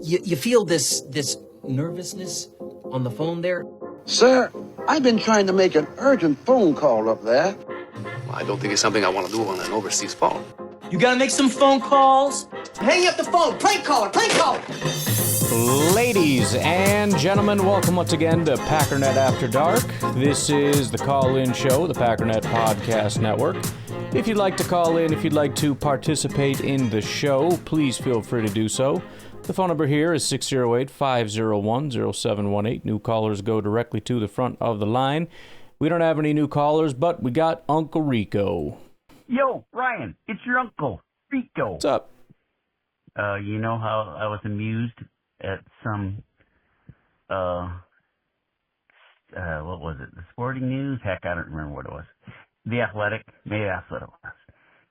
You feel this nervousness on the phone there? Sir, I've been trying to make an urgent phone call up there. Well, I don't think it's something I want to do on an overseas phone. You gotta make some phone calls. Hang up the phone. Prank caller. Prank caller. Ladies and gentlemen, welcome once again to Packernet After Dark. This is the call-in show, the Packernet Podcast Network. If you'd like to call in, if you'd like to participate in the show, please feel free to do so. The phone number here is 608-501-0718. New callers go directly to the front of the line. We don't have any new callers, but we got Uncle Rico. Yo, Ryan, it's your Uncle Rico. What's up? You know how I was amused at some, what was it? The Sporting News? Heck, I don't remember what it was. The Athletic? Maybe that's what it was.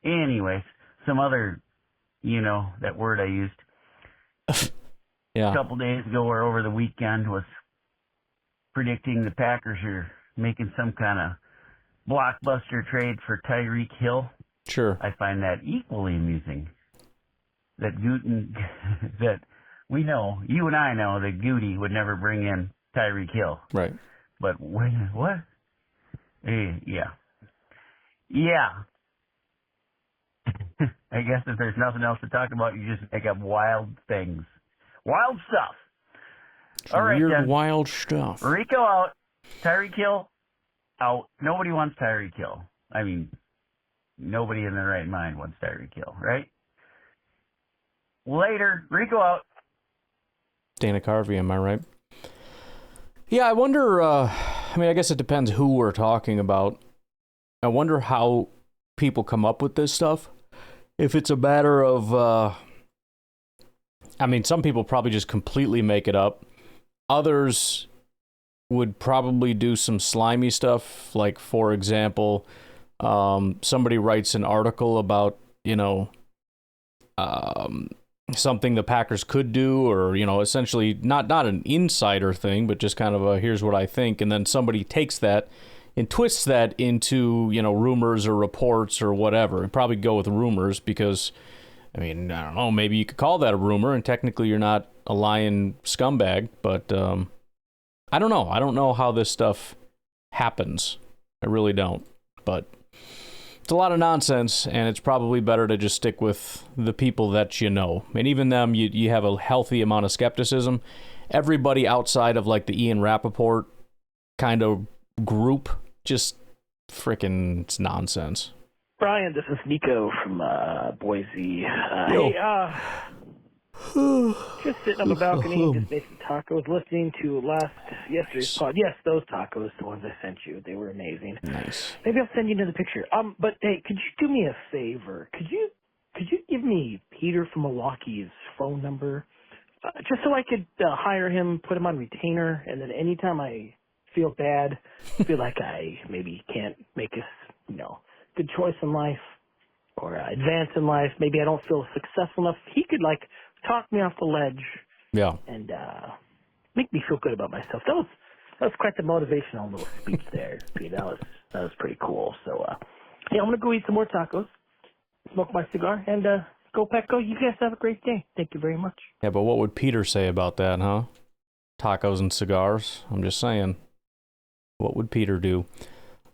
Anyways, some other, that word I used. Yeah. A couple days ago or over the weekend was predicting the Packers are making some kind of blockbuster trade for Tyreek Hill. Sure. I find that equally amusing. That that we know, you and I know that Goody would never bring in Tyreek Hill. Right. But what? Yeah. I guess if there's nothing else to talk about, you just make up wild things. Wild stuff. All right, weird, then. wild stuff. Rico out. Tyreek Hill out. Nobody wants Tyreek Hill. I mean, nobody in their right mind wants Tyreek Hill, right? Later, Rico out. Dana Carvey, am I right? Yeah, I wonder, I guess it depends who we're talking about. I wonder how people come up with this stuff. If it's a matter of, some people probably just completely make it up. Others would probably do some slimy stuff. Like, for example, somebody writes an article about, something the Packers could do, or, essentially not an insider thing, but just kind of a, here's what I think. And then somebody takes that and twists that into, rumors or reports or whatever. And probably go with rumors because, I don't know, maybe you could call that a rumor and technically you're not a lying scumbag, but I don't know. I don't know how this stuff happens. I really don't. But it's a lot of nonsense, and it's probably better to just stick with the people that you know. And even them, you have a healthy amount of skepticism. Everybody outside of, like, the Ian Rappaport kind of group, just freaking, it's nonsense. Brian, this is Nico from Boise. Just sitting on the balcony, just made some tacos, listening to yesterday's pod. Yes, those tacos, the ones I sent you, they were amazing. Nice. Maybe I'll send you another picture. But hey, could you do me a favor? Could you give me Peter from Milwaukee's phone number, just so I could hire him, put him on retainer, and then anytime I feel bad, feel like I maybe can't make a good choice in life or advance in life, maybe I don't feel successful enough, he could talk me off the ledge, and make me feel good about myself. That was quite the motivational little speech there, Pete. That was pretty cool. So, I'm gonna go eat some more tacos, smoke my cigar, and go Pack Go. You guys have a great day. Thank you very much. Yeah, but what would Peter say about that, huh? Tacos and cigars. I'm just saying. What would Peter do?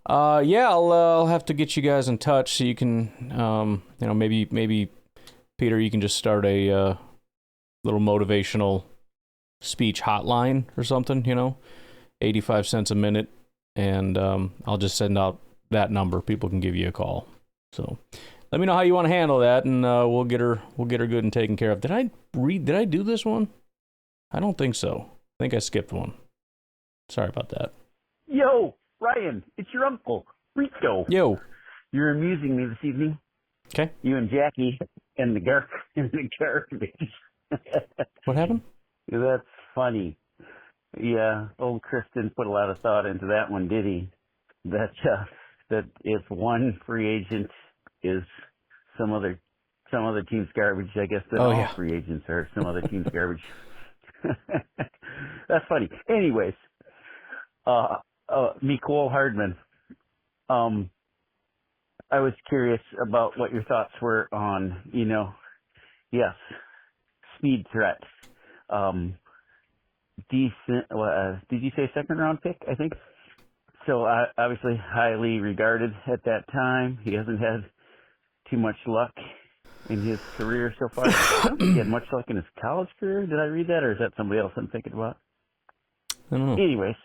I'll have to get you guys in touch so you can, maybe Peter, you can just start a little motivational speech hotline or something, 85 cents a minute, and I'll just send out that number. People can give you a call. So let me know how you want to handle that, and we'll get her good and taken care of. Did I do this one? I don't think so. I think I skipped one. Sorry about that. Yo, Ryan, it's your Uncle Rico. Yo. You're amusing me this evening. Okay. You and Jackie and the garbage. What happened? That's funny. Yeah, old Kristen put a lot of thought into that one, did he? That if one free agent is some other team's garbage, I guess then all free agents are some other team's garbage. That's funny. Anyways, Nicole Hardman. I was curious about what your thoughts were on, yes, speed threat. decent. Did you say second round pick? I think. So obviously highly regarded at that time. He hasn't had too much luck in his career so far. I don't think he had much luck in his college career. Did I read that, or is that somebody else I'm thinking about? I don't know. Anyways,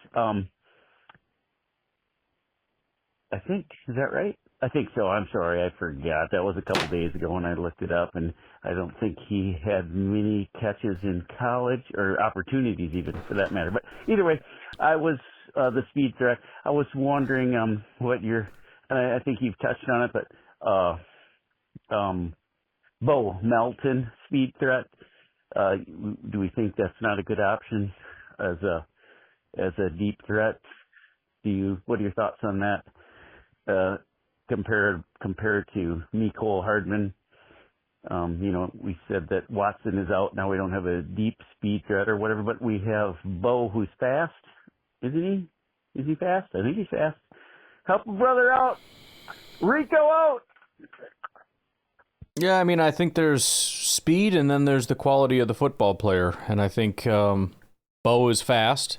I think, is that right? I think so. I'm sorry, I forgot. That was a couple days ago when I looked it up, and I don't think he had many catches in college, or opportunities even, for that matter. But either way, I was the speed threat. I was wondering what your, and I think you've touched on it, but Bo Melton speed threat. Do we think that's not a good option as a deep threat? What are your thoughts on that? Compared to Mecole Hardman, we said that Watson is out. Now we don't have a deep speed threat or whatever, but we have Bo, who's fast. Isn't he? Is he fast? I think he's fast. Help a brother out. Rico out. Yeah, I mean, I think there's speed and then there's the quality of the football player. And I think Bo is fast,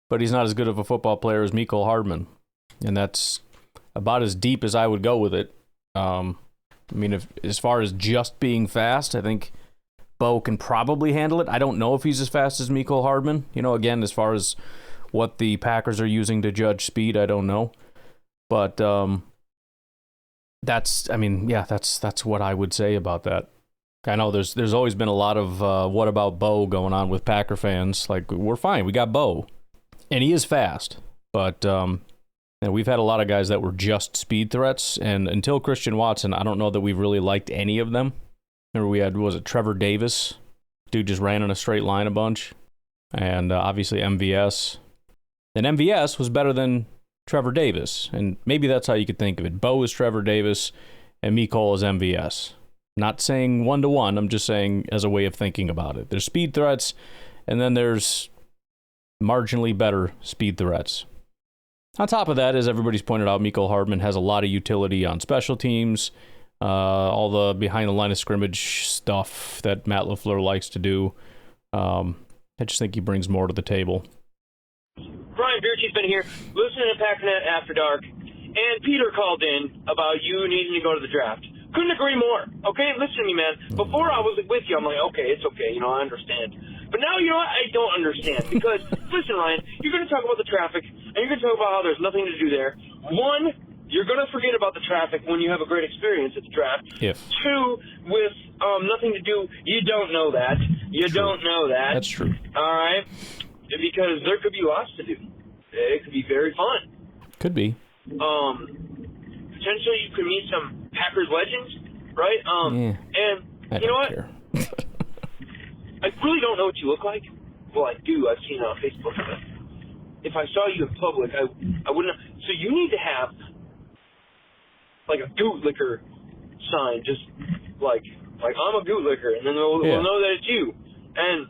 but he's not as good of a football player as Mecole Hardman. And that's about as deep as I would go with it. I mean, as far as just being fast, I think Bo can probably handle it. I don't know if he's as fast as Mecole Hardman. Again, as far as what the Packers are using to judge speed, I don't know. But that's what I would say about that. I know there's always been a lot of what about Bo going on with Packer fans. Like, we're fine, we got Bo. And he is fast. But we've had a lot of guys that were just speed threats, and until Christian Watson, I don't know that we've really liked any of them. Remember we had, was it Trevor Davis? Dude just ran in a straight line a bunch. And obviously MVS. And MVS was better than Trevor Davis, and maybe that's how you could think of it. Bo is Trevor Davis, and Mecole is MVS. Not saying 1-to-1, I'm just saying as a way of thinking about it. There's speed threats, and then there's marginally better speed threats. On top of that, as everybody's pointed out, Mecole Hardman has a lot of utility on special teams, all the behind the line of scrimmage stuff that Matt LaFleur likes to do. I just think he brings more to the table. Brian Beartooth's been here, listening to Packernet After Dark, and Peter called in about you needing to go to the draft. Couldn't agree more. Okay, listen to me, man. Before I was with you, I'm like, okay, it's okay, I understand. But now, what? I don't understand. Because, listen, Ryan, you're going to talk about the traffic, and you're going to talk about how there's nothing to do there. One, you're going to forget about the traffic when you have a great experience at the draft. If. Two, with nothing to do, you don't know that. You True. don't know that. That's true. All right? Because there could be lots to do. It could be very fun. Could be. Potentially you could meet some Packers legends, right? And you know what? Care. I really don't know what you look like. Well, I do. I've seen it on Facebook. But if I saw you in public, I wouldn't. So you need to have like a bootlicker sign, just like I'm a bootlicker, and then we'll know that it's you. And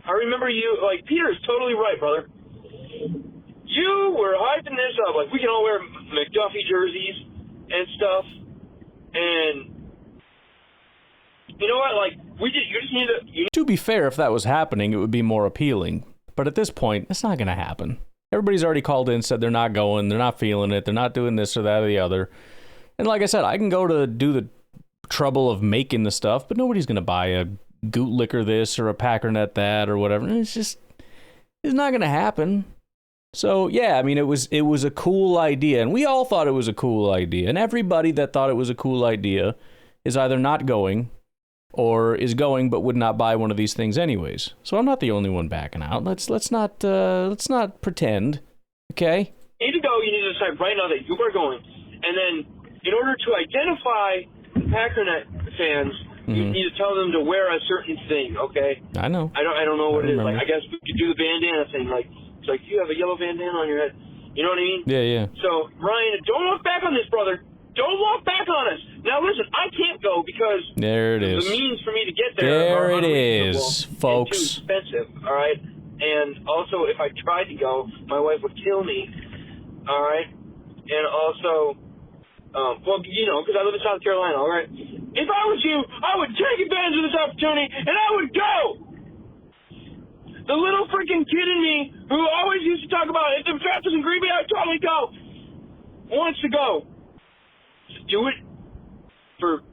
I remember you, like, Peter is totally right, brother. You were hyping this up, like we can all wear McDuffie jerseys and stuff, and you know what, like you just need to. To be fair, if that was happening, it would be more appealing. But at this point, it's not going to happen. Everybody's already called in, said they're not going, they're not feeling it, they're not doing this or that or the other. And like I said, I can go to do the trouble of making the stuff, but nobody's going to buy a Gootlicker this or a Packernet that or whatever. It's not going to happen. So, yeah, I mean, it was a cool idea, and we all thought it was a cool idea. And everybody that thought it was a cool idea is either not going or is going but would not buy one of these things anyways. So I'm not the only one backing out. Let's not pretend, okay? You need to go. You need to decide right now that you are going, and then in order to identify Packernet fans, you need to tell them to wear a certain thing, okay? I know. I don't know what it is. Remember. Like, I guess we could do the bandana thing. Like, it's like, you have a yellow bandana on your head. You know what I mean? Yeah. So, Ryan, don't look back on this, brother. Don't walk back on us. Now, listen, I can't go because there it is. The means for me to get there are it is, folks. and too expensive, all right? And also, if I tried to go, my wife would kill me, all right? And also, because I live in South Carolina, all right? If I was you, I would take advantage of this opportunity, and I would go. The little freaking kid in me who always used to talk about if the draft was in Green Bay, I'd totally go. Wants to go. Just do it for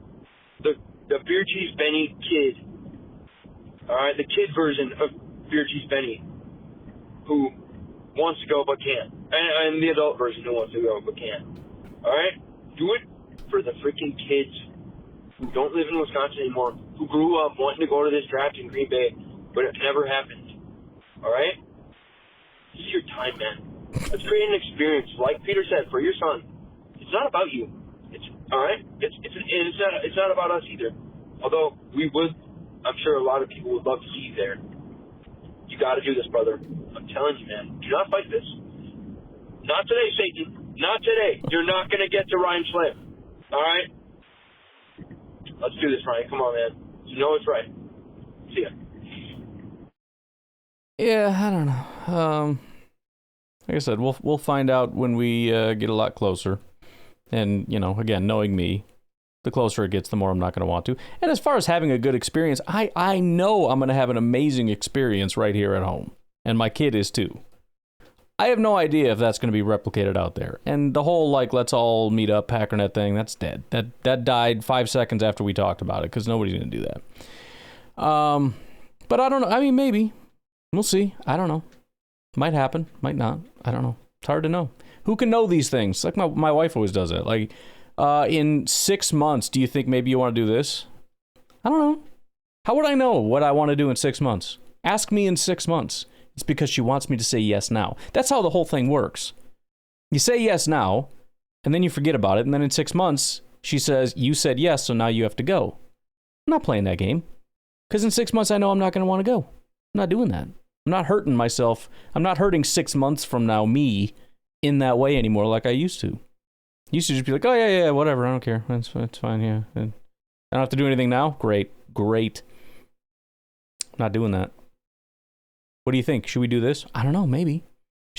the Beer Cheese Benny kid. All right, the kid version of Beer Cheese Benny who wants to go but can't. And the adult version who wants to go but can't. All right? Do it for the freaking kids who don't live in Wisconsin anymore, who grew up wanting to go to this draft in Green Bay, but it never happened. All right? This is your time, man. Let's create an experience, like Peter said, for your son. It's not about you. It's all right. It's not about us either. Although I'm sure a lot of people would love to see you there. You got to do this, brother. I'm telling you, man. Do not fight this. Not today, Satan. Not today. You're not going to get to Ryan Schliff. All right? Let's do this, Ryan. Come on, man. You know it's right. See ya. Yeah, I don't know. Like I said, we'll find out when we get a lot closer. And, you know, again, knowing me, the closer it gets, the more I'm not going to want to. And as far as having a good experience, I know I'm going to have an amazing experience right here at home. And my kid is too. I have no idea if that's going to be replicated out there. And the whole, like, let's all meet up Packernet thing, that's dead. That died 5 seconds after we talked about it, because nobody's going to do that. But I don't know. I mean, maybe. We'll see. I don't know. Might happen. Might not. I don't know. It's hard to know. Who can know these things? Like my wife always does it. Like, in 6 months, do you think maybe you want to do this? I don't know. How would I know what I want to do in 6 months? Ask me in 6 months. It's because she wants me to say yes now. That's how the whole thing works. You say yes now, and then you forget about it, and then in 6 months, she says, you said yes, so now you have to go. I'm not playing that game. Because in 6 months, I know I'm not going to want to go. I'm not doing that. I'm not hurting myself. I'm not hurting 6 months from now me in that way anymore like I used to. Used to just be like, oh, yeah, whatever, I don't care. It's fine, yeah. And I don't have to do anything now? Great. Not doing that. What do you think? Should we do this? I don't know, maybe.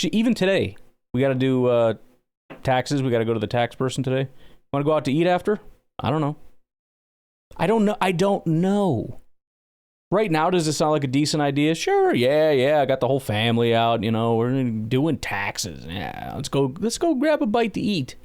Even today, we got to do taxes. We got to go to the tax person today. Want to go out to eat after? I don't know. I don't know. Right now, does it sound like a decent idea? Sure, yeah. I got the whole family out, you know, we're doing taxes. Yeah, let's go grab a bite to eat.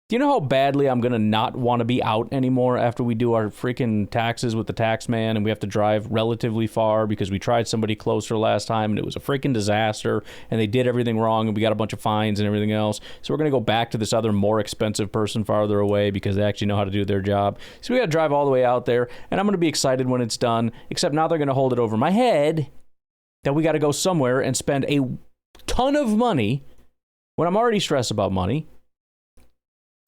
Do you know how badly I'm going to not want to be out anymore after we do our freaking taxes with the tax man and we have to drive relatively far because we tried somebody closer last time and it was a freaking disaster and they did everything wrong and we got a bunch of fines and everything else. So we're going to go back to this other more expensive person farther away because they actually know how to do their job. So we got to drive all the way out there and I'm going to be excited when it's done, except now they're going to hold it over my head that we got to go somewhere and spend a ton of money when I'm already stressed about money.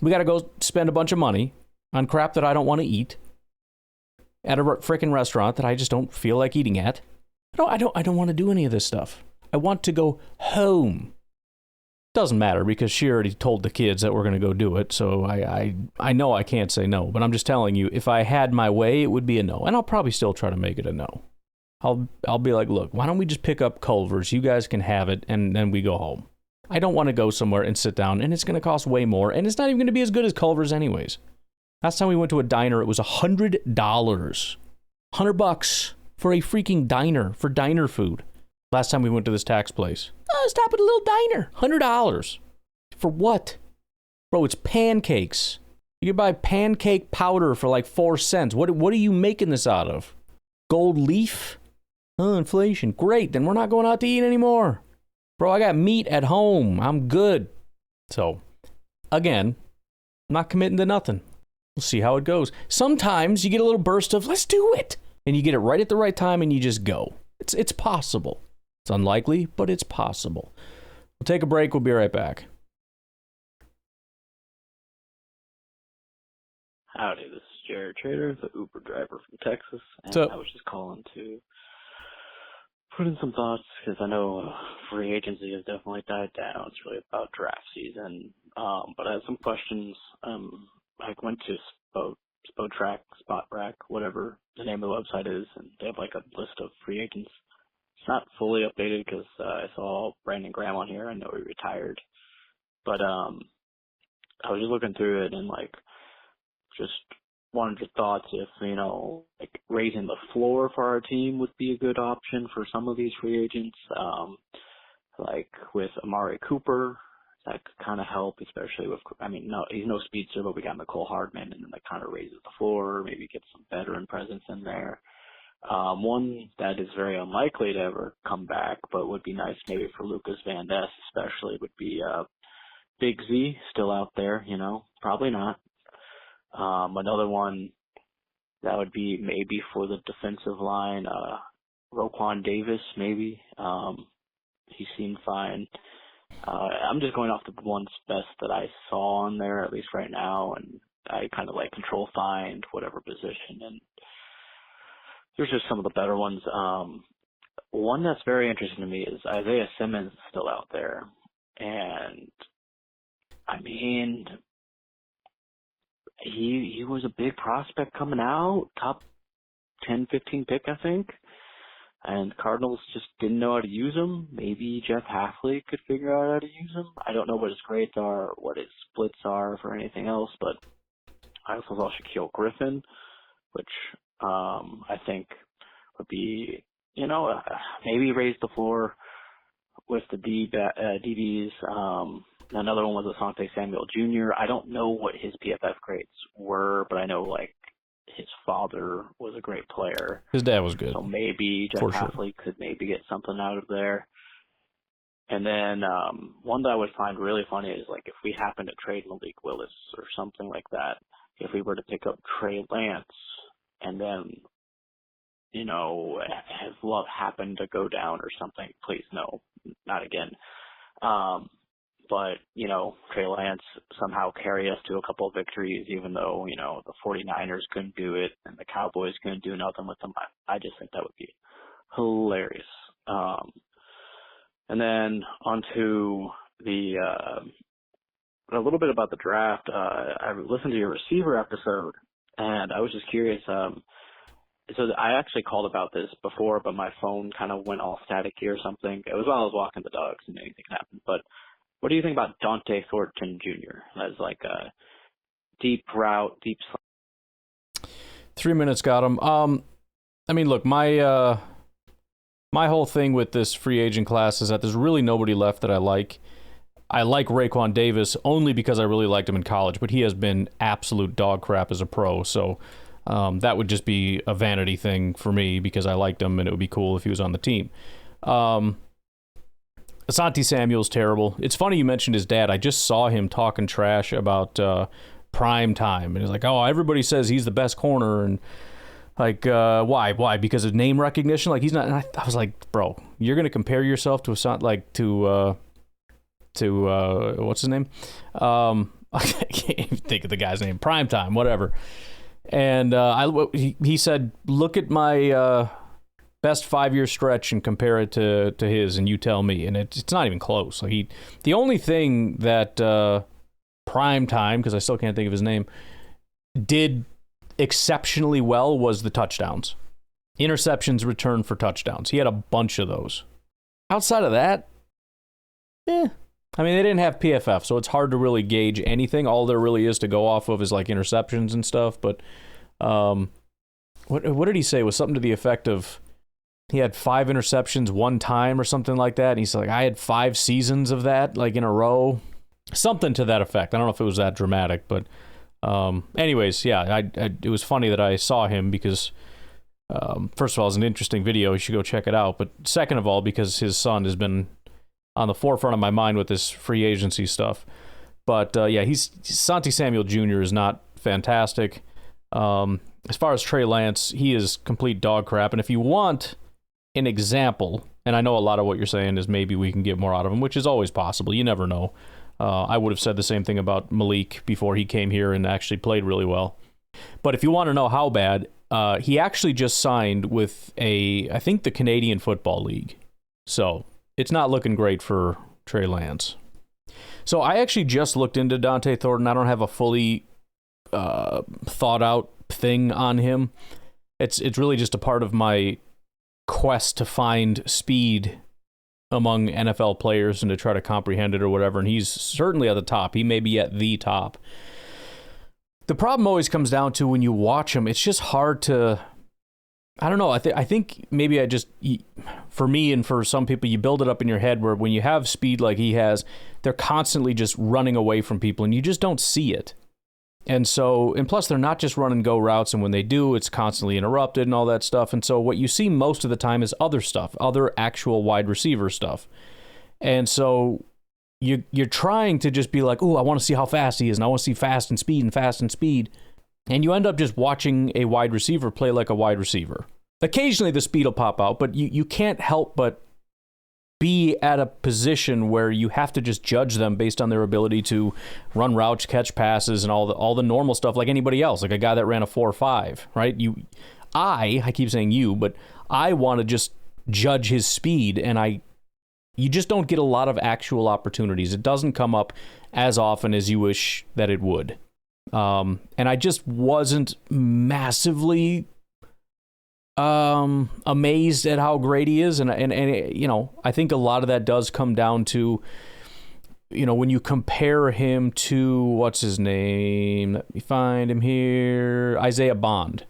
We got to go spend a bunch of money on crap that I don't want to eat at a freaking restaurant that I just don't feel like eating at. I don't want to do any of this stuff. I want to go home. Doesn't matter because she already told the kids that we're going to go do it. So I know I can't say no, but I'm just telling you, if I had my way, it would be a no. And I'll probably still try to make it a no. I'll be like, look, why don't we just pick up Culver's? You guys can have it and then we go home. I don't want to go somewhere and sit down, and it's going to cost way more, and it's not even going to be as good as Culver's anyways. Last time we went to a diner, it was $100. $100 for a freaking diner, for diner food. Last time we went to this tax place. Oh, stop at a little diner. $100. For what? Bro, it's pancakes. You can buy pancake powder for like 4 cents. What are you making this out of? Gold leaf? Oh, inflation. Great, then we're not going out to eat anymore. Bro, I got meat at home. I'm good. So, again, I'm not committing to nothing. We'll see how it goes. Sometimes you get a little burst of, let's do it. And you get it right at the right time and you just go. It's possible. It's unlikely, but it's possible. We'll take a break. We'll be right back. Howdy, this is Jaire Trader, the Uber driver from Texas. And I was just calling to put in some thoughts because I know free agency has definitely died down. It's really about draft season. But I have some questions. I went to Spotrac, whatever the name of the website is, and they have like a list of free agents. It's not fully updated because I saw Brandon Graham on here. I know he retired. But I was just looking through it and like just wanted your thoughts if, like raising the floor for our team would be a good option for some of these free agents. Like with Amari Cooper, that could kind of help, especially with, no, he's no speedster, but we got Nicole Hardman, and then that kind of raises the floor, maybe get some veteran presence in there. One that is very unlikely to ever come back, but would be nice maybe for Lucas Van Ness especially, would be Big Z, still out there, probably not. Another one that would be maybe for the defensive line, Roquan Davis, maybe. He seemed fine. I'm just going off the ones best that I saw on there, at least right now, and I kind of like control find whatever position, and there's just some of the better ones. One that's very interesting to me is Isaiah Simmons still out there, and he was a big prospect coming out, top 10, 15 pick, I think. And Cardinals just didn't know how to use him. Maybe Jeff Hafley could figure out how to use him. I don't know what his grades are, what his splits are for anything else, but I also saw Shaquille Griffin, which I think would be, maybe raise the floor with the DBs. Another one was Asante Samuel Jr. I don't know what his PFF grades were, but I know, like, his father was a great player. His dad was good. So maybe Jeff Hafley could maybe get something out of there. And then one that I would find really funny is, like, if we happen to trade Malik Willis or something like that, if we were to pick up Trey Lance and then, has Love happened to go down or something, please no, not again. But, Trey Lance somehow carry us to a couple of victories, even though, the 49ers couldn't do it and the Cowboys couldn't do nothing with them. I just think that would be hilarious. And then onto a little bit about the draft. I listened to your receiver episode, and I was just curious. So I actually called about this before, but my phone kind of went all staticky or something. It was while I was walking the dogs, and anything happened. But what do you think about Dante Thornton Jr. as like a deep route, deep slot? 3 minutes got him. Look, my whole thing with this free agent class is that there's really nobody left that I like. I like Raekwon Davis only because I really liked him in college, but he has been absolute dog crap as a pro. So that would just be a vanity thing for me because I liked him and it would be cool if he was on the team. Asante Samuel's terrible. It's funny you mentioned his dad. I just saw him talking trash about prime time. And he's like, oh, everybody says he's the best corner. And like, why? Why? Because of name recognition? Like, he's not. And I was like, bro, you're going to compare yourself to what's his name? I can't even think of the guy's name. Primetime, whatever. And he said, look at my best 5-year stretch and compare it to his, and you tell me. And it's not even close. Like the only thing that Primetime, because I still can't think of his name, did exceptionally well was the touchdowns. Interceptions returned for touchdowns. He had a bunch of those. Outside of that, they didn't have PFF, so it's hard to really gauge anything. All there really is to go off of is like interceptions and stuff. But what did he say? It was something to the effect of he had 5 interceptions one time or something like that. And he's like, I had 5 seasons of that, like in a row. Something to that effect. I don't know if it was that dramatic, but anyways, yeah, it was funny that I saw him because first of all, it's an interesting video. You should go check it out. But second of all, because his son has been on the forefront of my mind with this free agency stuff. But Asante Samuel Jr. is not fantastic. As far as Trey Lance, he is complete dog crap. And if you want an example, and I know a lot of what you're saying is maybe we can get more out of him, which is always possible. You never know. I would have said the same thing about Malik before he came here and actually played really well. But if you want to know how bad, he actually just signed with I think the Canadian Football League. So it's not looking great for Trey Lance. So I actually just looked into Dante Thornton. I don't have a fully thought out thing on him. It's really just a part of my quest to find speed among NFL players and to try to comprehend it or whatever. And he's certainly at the top. He may be at the top. The problem always comes down to when you watch him, it's just hard to, I don't know. I think maybe for me and for some people, you build it up in your head where when you have speed like he has, they're constantly just running away from people and you just don't see it. And so, and plus they're not just run and go routes, and when they do, it's constantly interrupted and all that stuff. And so what you see most of the time is other stuff, other actual wide receiver stuff. And so you're trying to just be like, oh, I want to see how fast he is, and I want to see fast and speed and fast and speed. And you end up just watching a wide receiver play like a wide receiver. Occasionally the speed will pop out, but you can't help but be at a position where you have to just judge them based on their ability to run routes, catch passes, and all the normal stuff like anybody else, like a guy that ran a 4.5, right? I keep saying you, but I want to just judge his speed, and you just don't get a lot of actual opportunities. It doesn't come up as often as you wish that it would. And I just wasn't massively amazed at how great he is. And I think a lot of that does come down to, when you compare him to, what's his name? Let me find him here. Isaiah Bond.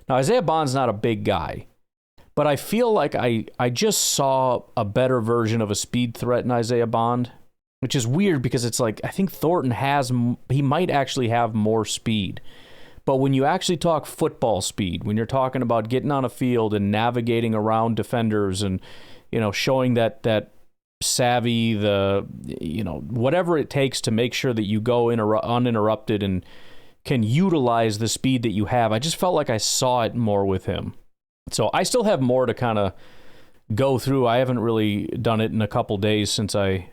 Now, Isaiah Bond's not a big guy, but I feel like I just saw a better version of a speed threat in Isaiah Bond, which is weird because it's like, I think Thornton he might actually have more speed. But when you actually talk football speed, when you're talking about getting on a field and navigating around defenders and, showing that savvy, whatever it takes to make sure that you go uninterrupted and can utilize the speed that you have, I just felt like I saw it more with him. So I still have more to kind of go through. I haven't really done it in a couple days since I,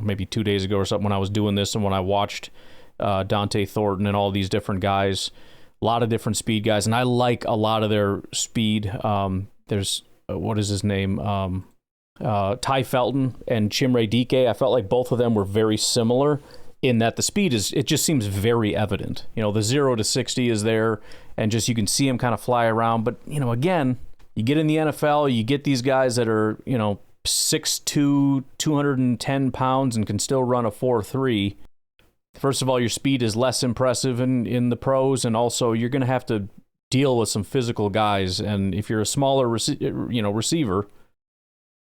maybe 2 days ago or something when I was doing this and when I watched Dante, Thornton, and all these different guys, a lot of different speed guys, and I like a lot of their speed. There's, what is his name? Ty Felton and Chimere Dike. I felt like both of them were very similar in that the speed it just seems very evident. The 0 to 60 is there, and just you can see him kind of fly around. But, again, you get in the NFL, you get these guys that are, 6'2", 210 pounds and can still run a 4.3. First of all, your speed is less impressive in the pros, and also you're going to have to deal with some physical guys. And if you're a smaller receiver,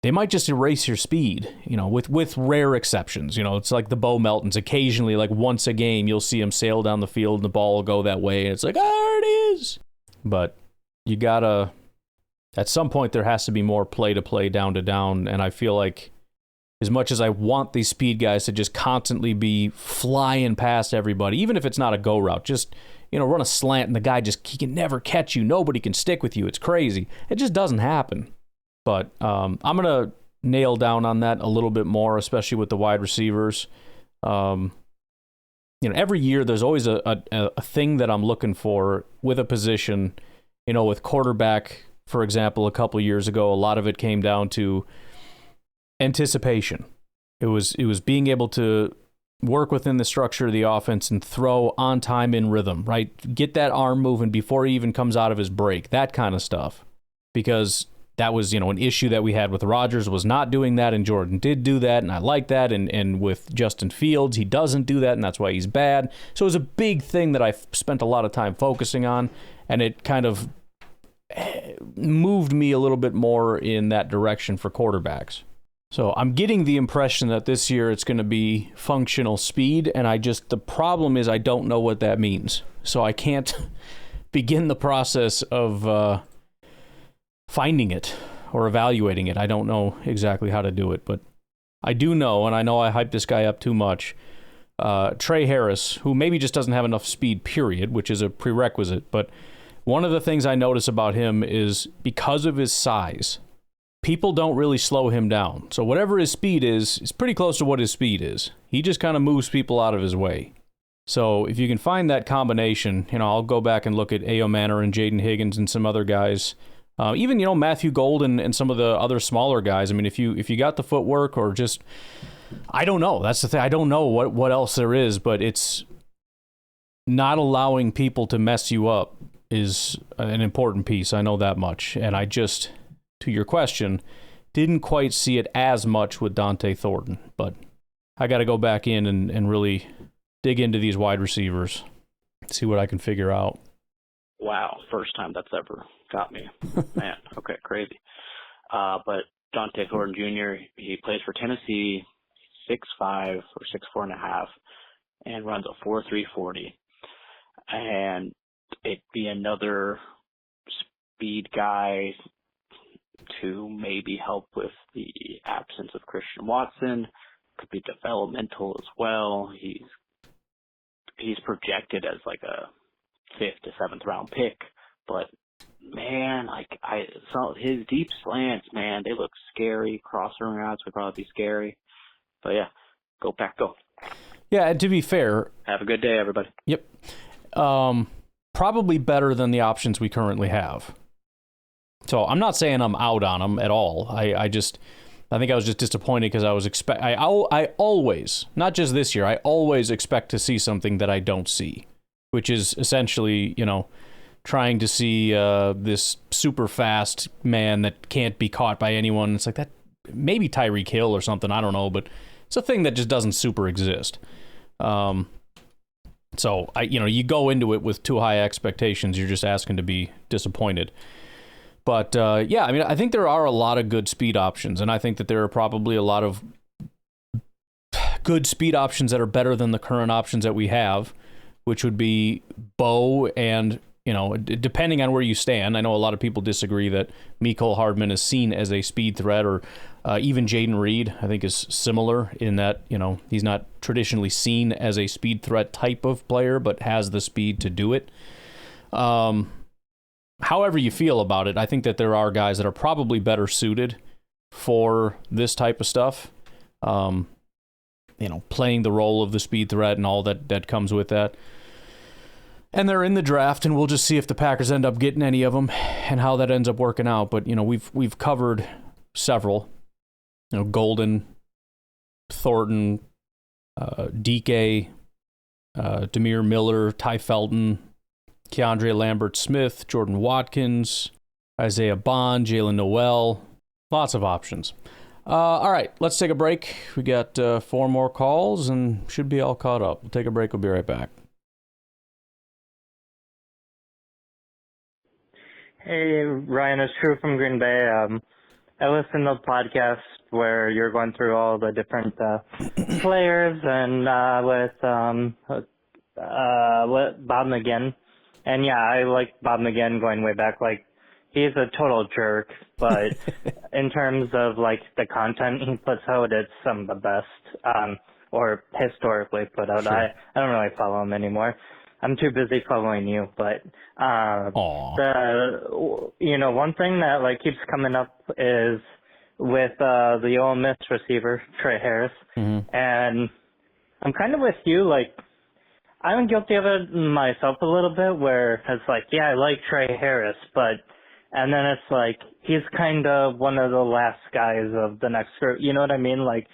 they might just erase your speed, with rare exceptions. It's like the Bo Meltons. Occasionally, like once a game, you'll see him sail down the field and the ball will go that way, and it's like, there it is. But you gotta, at some point, there has to be more play to play, down to down, and I feel like as much as I want these speed guys to just constantly be flying past everybody, even if it's not a go route, just, run a slant and the guy he can never catch you. Nobody can stick with you. It's crazy. It just doesn't happen. But I'm going to nail down on that a little bit more, especially with the wide receivers. Every year there's always a thing that I'm looking for with a position. With quarterback, for example, a couple years ago, a lot of it came down to anticipation. It was being able to work within the structure of the offense and throw on time in rhythm, right? Get that arm moving before he even comes out of his break, that kind of stuff. Because that was, an issue that we had with Rodgers, was not doing that, and Jordan did do that, and I like that. And with Justin Fields, he doesn't do that, and that's why he's bad. So it was a big thing that I spent a lot of time focusing on, and it kind of moved me a little bit more in that direction for quarterbacks. So I'm getting the impression that this year it's going to be functional speed, and the problem is I don't know what that means. So I can't begin the process of finding it or evaluating it. I don't know exactly how to do it, but I do know, and I know I hyped this guy up too much, Trey Harris, who maybe just doesn't have enough speed, period, which is a prerequisite, but one of the things I notice about him is because of his size, people don't really slow him down. So whatever his speed is pretty close to what his speed is. He just kind of moves people out of his way. So if you can find that combination, I'll go back and look at A.O. Manor and Jaden Higgins and some other guys. Even, Matthew Gold and some of the other smaller guys. I mean, if you got the footwork or just, I don't know. That's the thing. I don't know what else there is, but it's not allowing people to mess you up is an important piece. I know that much. And I just, to your question, didn't quite see it as much with Dante Thornton, but I got to go back in and really dig into these wide receivers. See what I can figure out. Wow, first time that's ever got me. Man, okay, crazy. But Dante Thornton Jr., he plays for Tennessee, 6'5" or 6'4.5", and runs a 4.3 40. And it'd be another speed guy to maybe help with the absence of Christian Watson. Could be developmental as well. He's projected as like a 5th to 7th round pick, but man, I saw his deep slants, man, they look scary. Crosser routes would probably be scary. But yeah, go Pack, go. Yeah, and to be fair, have a good day, everybody. Yep. Probably better than the options we currently have. So I'm not saying I'm out on him at all. I think I was just disappointed because I was I always, not just this year, I always expect to see something that I don't see, which is essentially, trying to see this super fast man that can't be caught by anyone. It's like that, maybe Tyreek Hill or something, I don't know, but it's a thing that just doesn't super exist. So you go into it with too high expectations, you're just asking to be disappointed. But yeah, I mean, I think there are a lot of good speed options, and I think that there are probably a lot of good speed options that are better than the current options that we have, which would be Bo and, depending on where you stand. I know a lot of people disagree that Mecole Hardman is seen as a speed threat, or even Jaden Reed, I think, is similar in that, he's not traditionally seen as a speed threat type of player, but has the speed to do it. However you feel about it, I think that there are guys that are probably better suited for this type of stuff. Playing the role of the speed threat and all that comes with that. And they're in the draft, and we'll just see if the Packers end up getting any of them and how that ends up working out. But, we've covered several. Golden, Thornton, DK, Demir Miller, Ty Felton, Keandre Lambert-Smith, Jordan Watkins, Isaiah Bond, Jalen Noel. Lots of options. All right, let's take a break. We got 4 more calls and should be all caught up. We'll take a break. We'll be right back. Hey, Ryan, it's Drew from Green Bay. I listened to the podcast where you're going through all the different players and with Bob McGinn. And yeah, I like Bob McGinn going way back. Like, he's a total jerk, but in terms of like the content he puts out, it's some of the best, or historically put out. Sure. I don't really follow him anymore. I'm too busy following you, but one thing that like keeps coming up is with the Ole Miss receiver Trey Harris, and I'm kind of with you. Like, I'm guilty of it myself a little bit, where it's like, yeah, I like Trey Harris, and then it's like he's kind of one of the last guys of the next group. You know what I mean? Like,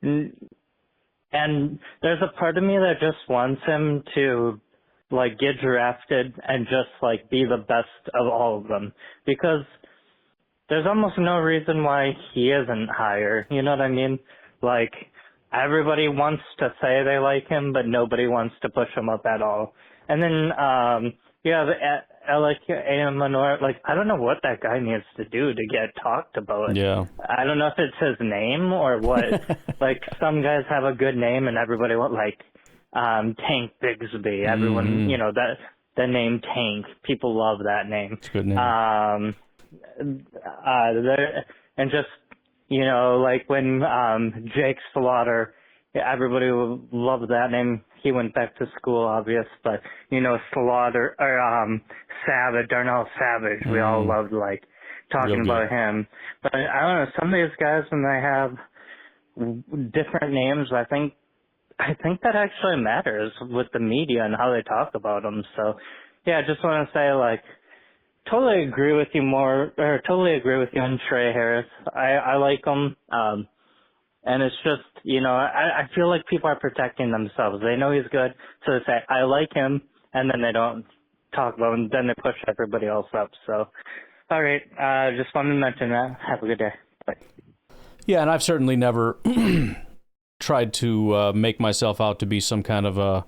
and there's a part of me that just wants him to like get drafted and just like be the best of all of them, because there's almost no reason why he isn't higher. You know what I mean? Like, everybody wants to say they like him, but nobody wants to push him up at all. And then you have Alec Manor. Like, I don't know what that guy needs to do to get talked about. Yeah. I don't know if it's his name or what. Like, some guys have a good name and everybody wants, like, Tank Bigsby. Everyone, that the name Tank. People love that name. It's a good name. And just, like when Jake Slaughter, everybody loved that name. He went back to school, obvious, but Slaughter or Savage, Darnell Savage, we all loved like talking about him. But I don't know, some of these guys, when they have different names, I think that actually matters with the media and how they talk about them. So yeah, I just want to say, like, totally agree with you on Trey Harris. I like him. And it's just, I feel like people are protecting themselves. They know he's good, so they say, I like him, and then they don't talk about him, then they push everybody else up. So, all right, just wanted to mention that. Have a good day. Bye. Yeah, and I've certainly never tried to make myself out to be some kind of a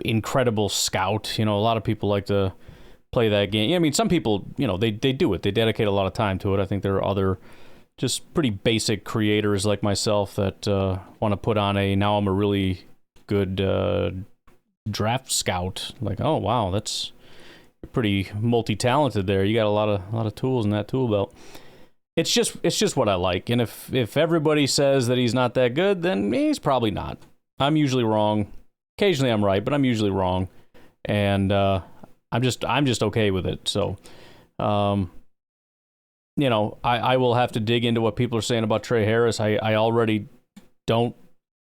incredible scout. A lot of people like to play that game. I mean, some people, they do it. They dedicate a lot of time to it. I think there are other just pretty basic creators like myself that want to put on now I'm a really good draft scout. Like, oh wow, that's pretty multi-talented there. You got a lot of tools in that tool belt. It's just what I like. And if everybody says that he's not that good, then he's probably not. I'm usually wrong. Occasionally I'm right, but I'm usually wrong. And I'm just okay with it. So I will have to dig into what people are saying about Trey Harris. I already don't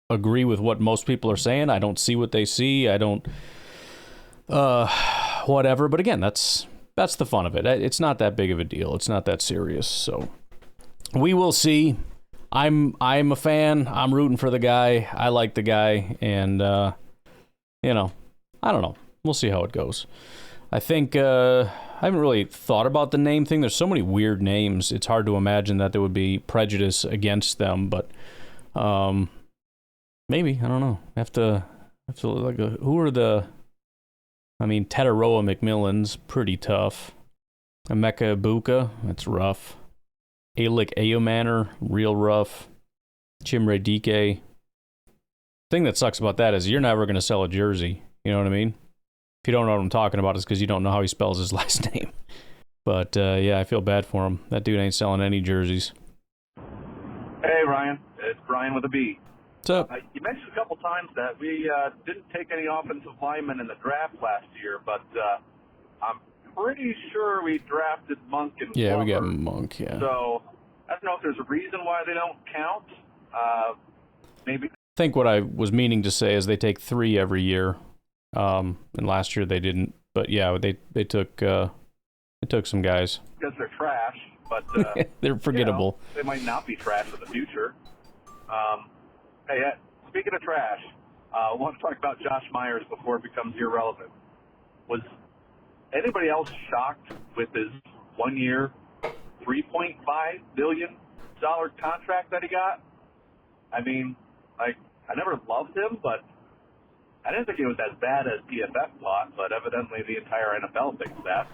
agree with what most people are saying. I don't see what they see. I don't whatever. But again, that's the fun of it. It's not that big of a deal. It's not that serious. So we will see. I'm a fan. I'm rooting for the guy. I like the guy, and I don't know. We'll see how it goes. I think I haven't really thought about the name thing. There's so many weird names. It's hard to imagine that there would be prejudice against them, but maybe, I don't know. I have to like who are the? I mean, Tetaroa McMillan's pretty tough. Emeka Ibuka, that's rough. Alec Ayomanor, real rough. Chimre Dike. Thing that sucks about that is you're never going to sell a jersey. You know what I mean? If you don't know what I'm talking about, it's because you don't know how he spells his last name. But yeah, I feel bad for him. That dude ain't selling any jerseys. Hey, Ryan. It's Brian with a B. What's up? You mentioned a couple times that we didn't take any offensive linemen in the draft last year, but I'm pretty sure we drafted Monk and Yeah, Plummer. we got Monk, yeah. So I don't know if there's a reason why they don't count. Maybe. I think what I was meaning to say is they take 3 every year. And last year they didn't. But yeah, they took some guys. Because they're trash, but they're forgettable. They might not be trash in the future. Hey, speaking of trash, I want to talk about Josh Myers before it becomes irrelevant. Was anybody else shocked with his 1-year, $3.5 billion contract that he got? I mean, I never loved him, but I didn't think it was as bad as PFF thought, but evidently the entire NFL thinks that.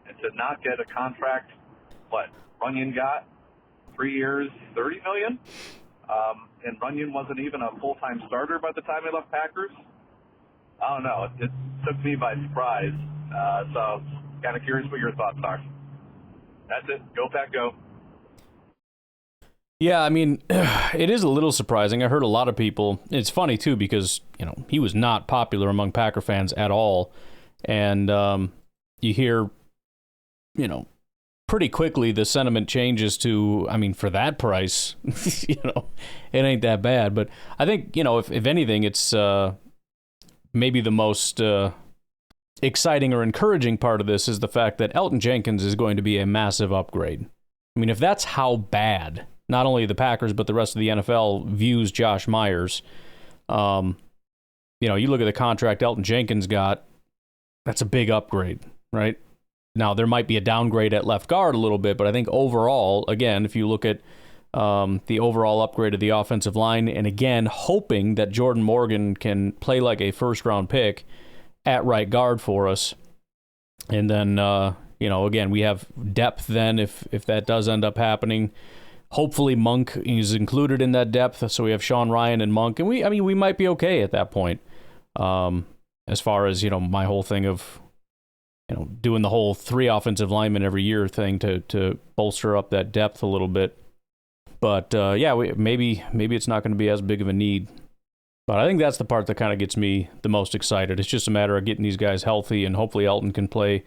And to not get a contract, Runyon got 3 years, $30 million? And Runyon wasn't even a full-time starter by the time he left Packers. I don't know. It took me by surprise. So kind of curious what your thoughts are. That's it. Go Pack, go. Yeah, I mean, it is a little surprising. I heard a lot of people. It's funny, too, because, he was not popular among Packer fans at all. And you hear, pretty quickly the sentiment changes to, I mean, for that price, it ain't that bad. But I think, if anything, it's maybe the most exciting or encouraging part of this is the fact that Elton Jenkins is going to be a massive upgrade. I mean, if that's how bad not only the Packers but the rest of the NFL views Josh Myers, you look at the contract Elton Jenkins got, that's a big upgrade, right? Now, there might be a downgrade at left guard a little bit, but I think overall, again, if you look at the overall upgrade of the offensive line, and again, hoping that Jordan Morgan can play like a first-round pick at right guard for us, and then, again, we have depth then if that does end up happening. Hopefully Monk is included in that depth, so we have Sean Ryan and Monk, and we might be okay at that point. As far as, my whole thing of, doing the whole 3 offensive linemen every year thing to bolster up that depth a little bit. But, maybe it's not going to be as big of a need. But I think that's the part that kind of gets me the most excited. It's just a matter of getting these guys healthy, and hopefully Elton can play